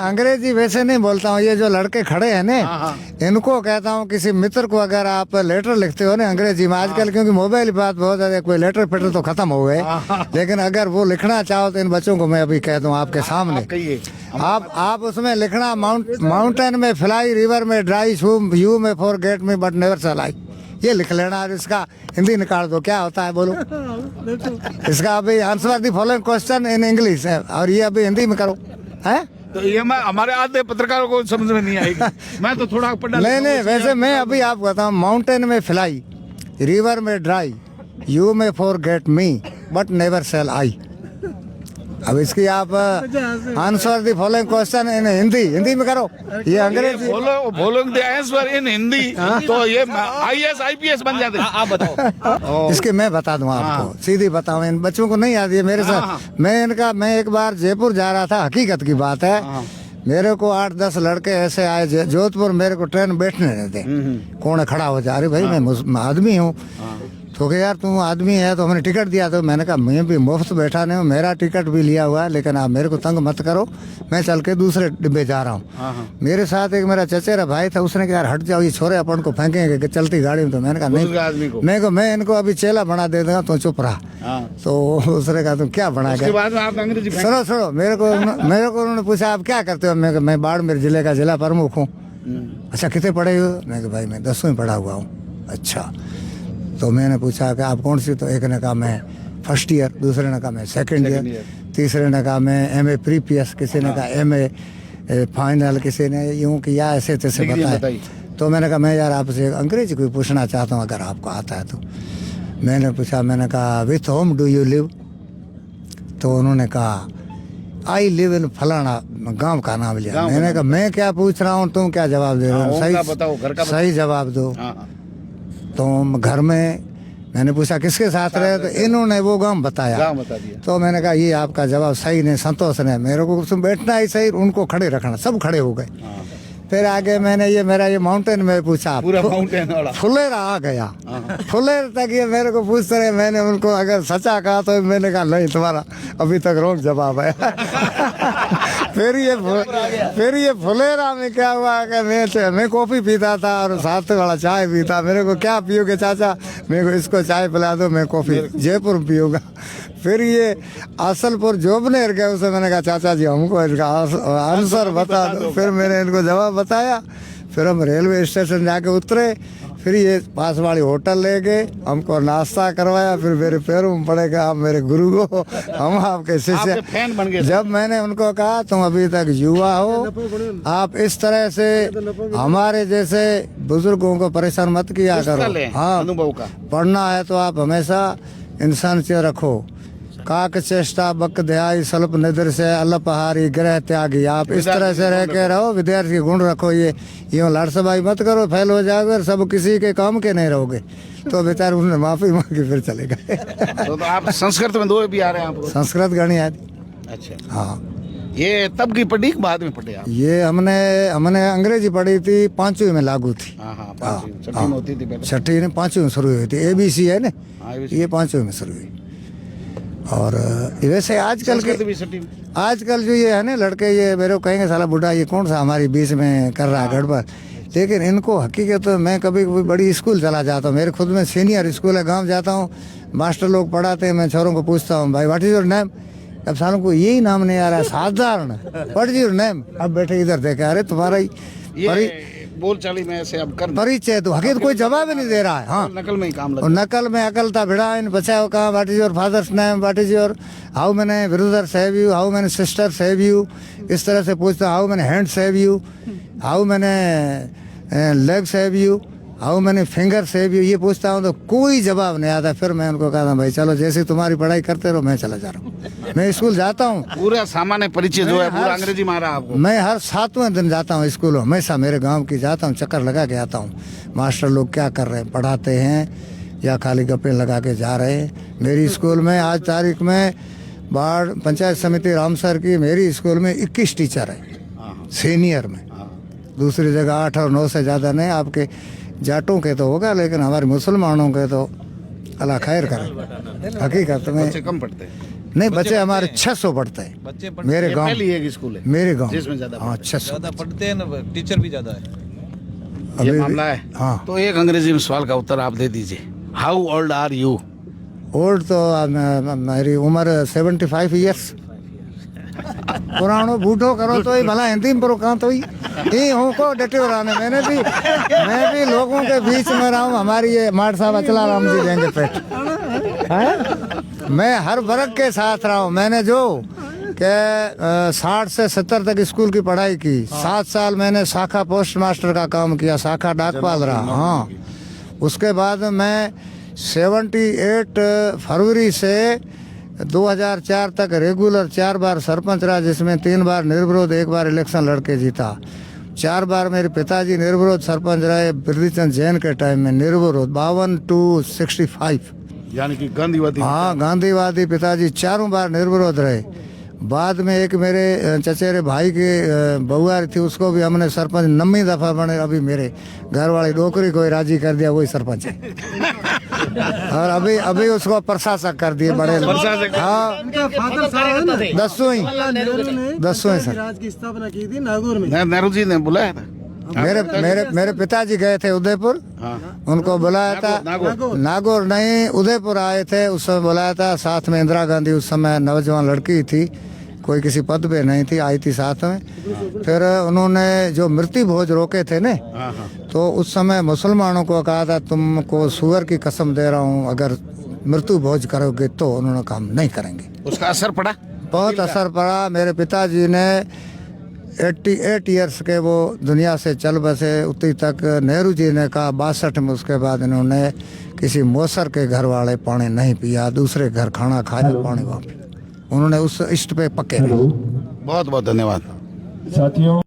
अंग्रेजी वैसे नहीं बोलता हूँ, ये जो लड़के खड़े हैं ना, इनको कहता हूँ किसी मित्र को अगर आप लेटर लिखते हो ना अंग्रेजी में आजकल, क्योंकि मोबाइल बात बहुत ज्यादा, कोई लेटर फेटर तो खत्म हो गए, लेकिन अगर वो लिखना चाहो तो इन बच्चों को मैं अभी कह दूँ आपके सामने, आप उसमें लिखना माउंटेन में फ्लाई, रिवर में ड्राई, यू में फॉर गेट में बट नेवर सलाई, ये लिख लेना और इसका हिंदी निकाल दो, क्या होता है बोलो। इसका अभी answer the following question in English है और ये अभी हिंदी में करो, है तो ये मैं हमारे आधे पत्रकारों को समझ में नहीं आएगी। मैं तो थोड़ा पढ़ा नहीं वैसे मैं अभी आपको बताऊँ, माउंटेन में फ्लाई, रिवर में ड्राई, यू में forget me but never sell I. अब इसकी आप answer the following question in Hindi में करो, ये अंग्रेजी following the answer in Hindi, तो ये IAS IPS बन जाते हैं। आप बताओ। इसके मैं बता दूं आपको, सीधी बताऊं, इन बच्चों को नहीं आती है मेरे साथ। मैं एक बार जयपुर जा रहा था, हकीकत की बात है, मेरे को 8-10 लड़के ऐसे आए जोधपुर, मेरे को ट्रेन बैठने नहीं देते, कौन खड़ा हो जा, अरे भाई मैं आदमी हूँ, तो क्या यार तुम आदमी है, तो हमने टिकट दिया, तो मैंने कहा मैं भी मुफ्त बैठा नहीं हूँ, मेरा टिकट भी लिया हुआ है, लेकिन आप मेरे को तंग मत करो, मैं चल के दूसरे डिब्बे जा रहा हूँ। मेरे साथ एक मेरा चचेरा भाई था, उसने कहा यार हट जाओ, ये छोरे अपन को फेंकेंगे चलती गाड़ी में, तो मैंने कहा नहीं, मैं इनको अभी चेला बना दे दूंगा, तो चुप रहा। तो उसने कहा तुम क्या बना के, सुनो मेरे को उन्होंने पूछा आप क्या करते हो, मैं बाड़मेर जिले का जिला प्रमुख हूँ। अच्छा कितने पढ़े हो, मैं कहा भाई मैं 10वीं पढ़ा हुआ हूँ। अच्छा, तो मैंने पूछा कि आप कौन सी, तो एक ने कहा मैं फर्स्ट ईयर, दूसरे ने कहा मैं सेकंड ईयर, तीसरे ने कहा मैं MA प्रीपियस, किसी ने कहा MA फाइनल, किसी ने यूं किया, ऐसे तैसे बताया। तो मैंने कहा मैं यार आपसे अंग्रेजी कोई पूछना चाहता हूँ अगर आपको आता है तो। मैंने पूछा, मैंने कहा with home do you live, तो उन्होंने कहा आई लिव इन फलाना, गांव का नाम लिया। मैंने कहा मैं क्या पूछ रहा हूँ, तुम क्या जवाब दे रहे हो, सही जवाब दो। तो घर में मैंने पूछा किसके साथ रहे, तो इन्होंने वो गांव बताया। तो मैंने कहा ये आपका जवाब सही नहीं, संतोष नहीं, मेरे को तुम बैठना ही सही, उनको खड़े रखना, सब खड़े हो गए। फिर आगे मैंने ये माउंटेन में पूछा, पूरा माउंटेन वाला फुलेरा आ गया, फुलेर तक ये मेरे को पूछते रहे, मैंने उनको अगर सच्चा कहा तो मैंने कहा नहीं तुम्हारा अभी तक रॉन्ग जवाब है। फिर ये फुलेरा में क्या हुआ कि मैं कॉफी पीता था और साथ वाला चाय पीता, मेरे को क्या पियोगे चाचा, मेरे को इसको चाय पिला दो, मैं कॉफी जयपुर में पीऊँगा। फिर ये असलपुर जोबनेर गए, उसे मैंने कहा चाचा जी हमको इसका आंसर बता दो। फिर मैंने इनको जवाब बताया, फिर हम रेलवे स्टेशन जाके उतरे, फिर ये पास वाली होटल ले गए, हमको नाश्ता करवाया, फिर मेरे पैरों में पड़ेगा आप मेरे गुरु हो, हम आपके शिष्य। जब मैंने उनको कहा तुम अभी तक युवा हो, आप इस तरह से हमारे जैसे बुजुर्गों को परेशान मत किया करो, हाँ पढ़ना है तो आप हमेशा इंसान से रखो, काक चेष्टा बक दयाई सल्प निद्र से अल्पहारी ग्रह त्यागी, आप इस तरह से रह के रहो, विद्यार्थी गुण रखो, ये यूँ लड़सबाई मत करो, फेल हो जाओगे, सब किसी के काम के नहीं रहोगे। तो बेचारे उन्होंने माफी मांगी, फिर चले गए। तो आप संस्कृत में 2 भी आ रहे हैं आपको? संस्कृत गणी आदि। अच्छा हाँ, ये तब की पढ़ी बाद में पढ़े आप? ये हमने अंग्रेजी पढ़ी थी, 5वीं में लागू थी। छठी में होती थी, छठी ने 5वीं में शुरू हुई थी, ABC है ना, ये 5वीं में शुरू हुई। और वैसे आजकल जो ये है ना लड़के, ये मेरे को कहेंगे साला बुढ़ा ये कौन सा हमारी बीच में कर रहा है गड़बड़, लेकिन इनको हकीकत तो मैं कभी कभी बड़ी स्कूल चला जाता हूँ, मेरे खुद में सीनियर स्कूल है, गांव जाता हूँ, मास्टर लोग पढ़ाते हैं, मैं छोरों को पूछता हूँ भाई व्हाट इज योर नेम, अब सालों को यही नाम नहीं आ रहा है, साधारण व्हाट इज योर नेम, अब बैठे इधर देखा, अरे तुम्हारा बोल चाली में ऐसे अब कर परिचय तो हकीकत कोई जवाब ही नहीं दे रहा है। हाँ, नकल में ही काम और नकल में अकलता भिड़ा इन बचाओ कहाँ, what is your father's name, what is your, how many brothers have you, how many sisters have you, इस तरह से पूछता, how many hands have you, how many legs have you, how many fingers have you, ये पूछता हूँ तो कोई जवाब नहीं आता। फिर मैं उनको कहता हूँ भाई चलो जैसे तुम्हारी पढ़ाई करते रहो, मैं चला जा रहा हूँ, मैं स्कूल जाता हूँ। पूरा सामान्य परिचय जो है पूरा अंग्रेजी में आ रहा है आपको? मैं हर 7वें दिन जाता हूँ स्कूल, हमेशा मेरे गांव की जाता हूँ, चक्कर लगा के आता हूँ, मास्टर लोग क्या कर रहे हैं, पढ़ाते हैं या खाली गप्पे लगा के जा रहे हैं। मेरी स्कूल में आज तारीख में बाढ़ पंचायत समिति रामसर की मेरी स्कूल में 21 टीचर है सीनियर में, दूसरी जगह 8 और 9 से ज़्यादा नहीं। आपके जाटों के तो होगा, लेकिन हमारे मुसलमानों के तो अल्लाह खैर करे, हकीकत में कम पढ़ते हैं नहीं बच्चे हमारे 600 पढ़ते हैं बच्चे पढ़ते मेरे ये गांव पहली एक स्कूल है मेरे गांव जिसमें ज्यादा हाँ 600 ज्यादा पढ़ते हैं ना, टीचर भी ज्यादा है। ये अभी मामला है। हाँ तो एक अंग्रेजी में सवाल का उत्तर आप दे दीजिए। How old are you? Old तो मेरी उम्र 75 ईयर्स। पुरानो बूढ़ो करो तो ही भला हिंदी में पढ़ो कहाँ तो ही हूँ को डटे रहने मैं भी लोगों के बीच में रहा हूँ। हमारी ये माट साहब अचला राम जी देंगे पेट है? मैं हर वर्ग के साथ रहा हूँ। मैंने जो के 60 से 70 तक स्कूल की पढ़ाई की। 7 साल मैंने शाखा पोस्ट मास्टर का काम किया, शाखा डाकपाल रहा। हाँ उसके बाद मैं 78 फरवरी से 2004 तक रेगुलर 4 बार सरपंच रहा, जिसमें 3 बार निर्विरोध 1 बार इलेक्शन लड़के जीता। 4 बार मेरे पिताजी निर्विरोध सरपंच रहे बिरदीचंद जैन के टाइम में, निर्विरोध 52 to 65। यानी कि गांधीवादी। हाँ गांधीवादी पिताजी 4 बार निर्विरोध रहे। बाद में एक मेरे चचेरे भाई की बहुआरी थी, उसको भी हमने सरपंच 9वीं दफा बने। अभी मेरे घर वाली नौकरी को राजी कर दिया, वही सरपंच है। और अभी उसको प्रशासक कर दिए बड़े लोग। हाँ 10वीं सर राज की स्थापना की थी नागौर में। नेहरू जी ने बुलाया था। मेरे पिताजी गए थे उदयपुर, उनको बुलाया था। नागौर नहीं उदयपुर आए थे, उस समय बुलाया था। साथ में इंदिरा गांधी उस समय नौजवान लड़की थी, कोई किसी पद पे नहीं थी, आई थी साथ में। फिर उन्होंने जो मृत्यु भोज रोके थे ने, तो उस समय मुसलमानों को कहा था तुमको सुअर की कसम दे रहा हूँ, अगर मृत्यु भोज करोगे तो। उन्होंने कहा नहीं करेंगे। उसका असर पड़ा? बहुत असर पड़ा। मेरे पिताजी ने 88 ईयर्स के वो दुनिया से चल बसे। उतनी तक नेहरू जी ने कहा 62 में, उसके बाद इन्होंने किसी मौसर के घर वाले पानी नहीं पिया, दूसरे घर खाना खाया, पानी वापस। उन्होंने उस इष्ट पे पक्के रहे। बहुत बहुत धन्यवाद साथियों।